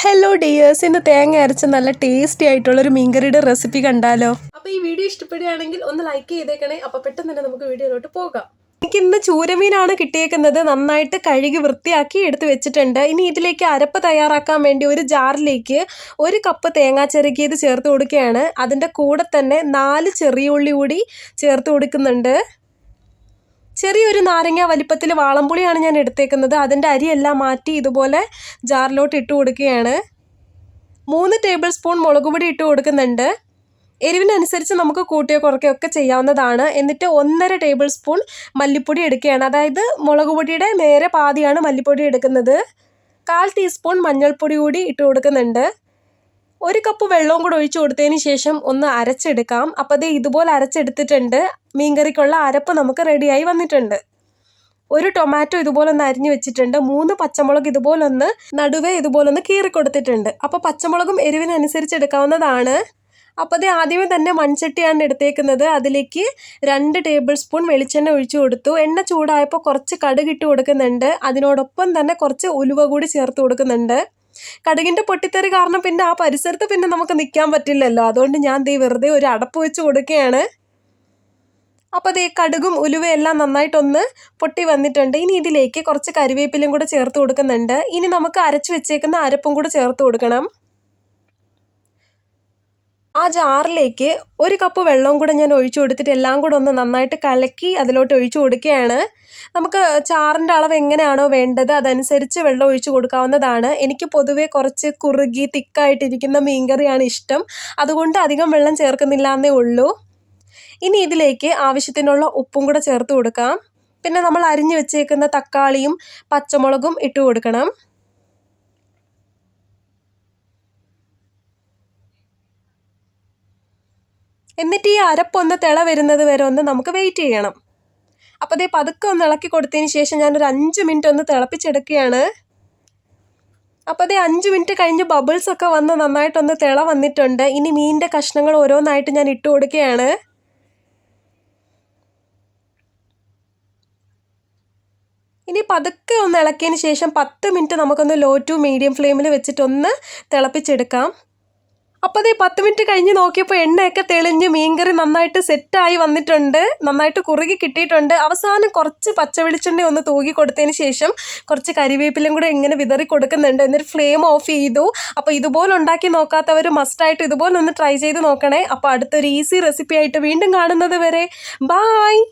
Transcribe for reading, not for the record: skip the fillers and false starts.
Hello dears, ഇന്ന് തേങ്ങ അരച്ച് നല്ല ടേസ്റ്റി ആയിട്ടുള്ളൊരു മീൻകറിയുടെ റെസിപ്പി കണ്ടാലോ? അപ്പോൾ ഈ വീഡിയോ ഇഷ്ടപ്പെടുകയാണെങ്കിൽ ഒന്ന് ലൈക്ക് ചെയ്തേക്കണേ. അപ്പോൾ പെട്ടെന്ന് തന്നെ നമുക്ക് വീഡിയോയിലോട്ട് പോകാം. എനിക്കിന്ന് ചൂരമീനാണ് കിട്ടിയേക്കുന്നത്. നന്നായിട്ട് കഴുകി വൃത്തിയാക്കി എടുത്ത് വെച്ചിട്ടുണ്ട്. ഇനി ഇതിലേക്ക് അരപ്പ് തയ്യാറാക്കാൻ വേണ്ടി ഒരു ജാറിലേക്ക് 1 കപ്പ് തേങ്ങാ ചിരകിയത് ചേർത്ത് കൊടുക്കുകയാണ്. അതിൻ്റെ കൂടെ തന്നെ 4 ചെറിയ ഉള്ളി കൂടി ചേർത്ത് കൊടുക്കുന്നുണ്ട്. ചെറിയൊരു നാരങ്ങ വലിപ്പത്തിൽ വാളംപുളിയാണ് ഞാൻ എടുത്തേക്കുന്നത്. അതിൻ്റെ അരിയെല്ലാം മാറ്റി ഇതുപോലെ ജാറിലോട്ട് ഇട്ട് കൊടുക്കുകയാണ്. 3 ടേബിൾ സ്പൂൺ മുളക് പൊടി ഇട്ട് കൊടുക്കുന്നുണ്ട്. എരിവിനനുസരിച്ച് നമുക്ക് കൂട്ടിയോ കുറയ്ക്കുകയൊക്കെ ചെയ്യാവുന്നതാണ്. എന്നിട്ട് 1.5 ടേബിൾ സ്പൂൺ മല്ലിപ്പൊടി എടുക്കുകയാണ്. അതായത് മുളക് പൊടിയുടെ നേരെ പാതിയാണ് മല്ലിപ്പൊടി എടുക്കുന്നത്. 1/4 ടീസ്പൂൺ മഞ്ഞൾപ്പൊടി കൂടി ഇട്ട് കൊടുക്കുന്നുണ്ട്. 1 കപ്പ് വെള്ളവും കൂടെ ഒഴിച്ചു കൊടുത്തതിന് ശേഷം ഒന്ന് അരച്ചെടുക്കാം. അപ്പോൾ അത് ഇതുപോലെ അരച്ചെടുത്തിട്ടുണ്ട്. മീൻകറിക്കുള്ള അരപ്പ് നമുക്ക് റെഡിയായി വന്നിട്ടുണ്ട്. 1 ടൊമാറ്റോ ഇതുപോലൊന്ന് അരിഞ്ഞു വെച്ചിട്ടുണ്ട്. 3 പച്ചമുളക് ഇതുപോലൊന്ന് നടുവേ ഇതുപോലൊന്ന് കീറി കൊടുത്തിട്ടുണ്ട്. അപ്പോൾ പച്ചമുളകും എരിവിനനുസരിച്ച് എടുക്കാവുന്നതാണ്. അപ്പോൾ അത് ആദ്യമേ തന്നെ മൺചട്ടിയാണ് എടുത്തേക്കുന്നത്. അതിലേക്ക് 2 ടേബിൾ സ്പൂൺ വെളിച്ചെണ്ണ ഒഴിച്ചു കൊടുത്തു. എണ്ണ ചൂടായപ്പോൾ കുറച്ച് കടുക് ഇട്ട് കൊടുക്കുന്നുണ്ട്. അതിനോടൊപ്പം തന്നെ കുറച്ച് ഉലുവ കൂടി ചേർത്ത് കൊടുക്കുന്നുണ്ട്. കടുകിൻ്റെ പൊട്ടിത്തെറി കാരണം പിന്നെ ആ പരിസരത്ത് പിന്നെ നമുക്ക് നിൽക്കാൻ പറ്റില്ലല്ലോ. അതുകൊണ്ട് ഞാൻ വെറുതെ ഒരു അടപ്പ് വെച്ച് കൊടുക്കുകയാണ്. അപ്പോൾ കടുകും ഉലുവയെല്ലാം നന്നായിട്ടൊന്ന് പൊട്ടി വന്നിട്ടുണ്ട്. ഇനി ഇതിലേക്ക് കുറച്ച് കരിവേപ്പിലയും കൂടെ ചേർത്ത് കൊടുക്കുന്നുണ്ട്. ഇനി നമുക്ക് അരച്ച് വെച്ചേക്കുന്ന അരപ്പും കൂടെ ചേർത്ത് കൊടുക്കണം. ആ ജാറിലേക്ക് 1 കപ്പ് വെള്ളവും കൂടെ ഞാൻ ഒഴിച്ചു കൊടുത്തിട്ട് എല്ലാം കൂടെ ഒന്ന് നന്നായിട്ട് കലക്കി അതിലോട്ട് ഒഴിച്ചു കൊടുക്കുകയാണ്. നമുക്ക് ചാറിൻ്റെ അളവ് എങ്ങനെയാണോ വേണ്ടത് അതനുസരിച്ച് വെള്ളം ഒഴിച്ചു കൊടുക്കാവുന്നതാണ്. എനിക്ക് പൊതുവേ കുറച്ച് കുറുകി തിക്കായിട്ടിരിക്കുന്ന മീൻകറിയാണ് ഇഷ്ടം. അതുകൊണ്ട് അധികം വെള്ളം ചേർക്കുന്നില്ല എന്നേ ഉള്ളൂ. ഇനി ഇതിലേക്ക് ആവശ്യത്തിനുള്ള ഉപ്പും കൂടെ ചേർത്ത് കൊടുക്കാം. പിന്നെ നമ്മൾ അരിഞ്ഞു വെച്ചേക്കുന്ന തക്കാളിയും പച്ചമുളകും ഇട്ട് കൊടുക്കണം. എന്നിട്ട് ഈ അരപ്പൊന്ന് തിള വരുന്നത് വരെ ഒന്ന് നമുക്ക് വെയിറ്റ് ചെയ്യണം. അപ്പോൾ പതുക്കെ ഒന്ന് ഇളക്കി കൊടുത്തതിന് ശേഷം ഞാനൊരു 5 മിനിറ്റ് ഒന്ന് തിളപ്പിച്ചെടുക്കുകയാണ്. അപ്പോൾ 5 മിനിറ്റ് കഴിഞ്ഞ് ബബിൾസ് ഒക്കെ വന്ന് നന്നായിട്ടൊന്ന് തിള വന്നിട്ടുണ്ട്. ഇനി മീനിൻ്റെ കഷ്ണങ്ങൾ ഓരോന്നായിട്ട് ഞാൻ ഇട്ട് കൊടുക്കുകയാണ്. ഇനി പതുക്കെ ഒന്ന് ഇളക്കിയതിന് ശേഷം 10 മിനിറ്റ് നമുക്കൊന്ന് ലോ ടു മീഡിയം ഫ്ലെയിമിൽ വെച്ചിട്ടൊന്ന് തിളപ്പിച്ചെടുക്കാം. അപ്പോൾ 10 മിനിറ്റ് കഴിഞ്ഞ് നോക്കിയപ്പോൾ എണ്ണയൊക്കെ തെളിഞ്ഞ് മീൻകറി നന്നായിട്ട് സെറ്റായി വന്നിട്ടുണ്ട്. നന്നായിട്ട് കുറുകി കിട്ടിയിട്ടുണ്ട്. അവസാനം കുറച്ച് പച്ച വെളിച്ചെണ്ണ ഒന്ന് തൂകി കൊടുത്തതിന് ശേഷം കുറച്ച് കരിവേപ്പിലയും കൂടെ ഇങ്ങനെ വിതറി കൊടുക്കുന്നുണ്ട്. എന്നിട്ട് ഫ്ലെയിം ഓഫ് ചെയ്തു. അപ്പോൾ ഇതുപോലെ ഉണ്ടാക്കി നോക്കാത്തവർ മസ്റ്റായിട്ട് ഇതുപോലെ ഒന്ന് ട്രൈ ചെയ്ത് നോക്കണേ. അപ്പോൾ അടുത്തൊരു ഈസി റെസിപ്പി ആയിട്ട് വീണ്ടും കാണുന്നത് വരെ ബായ്.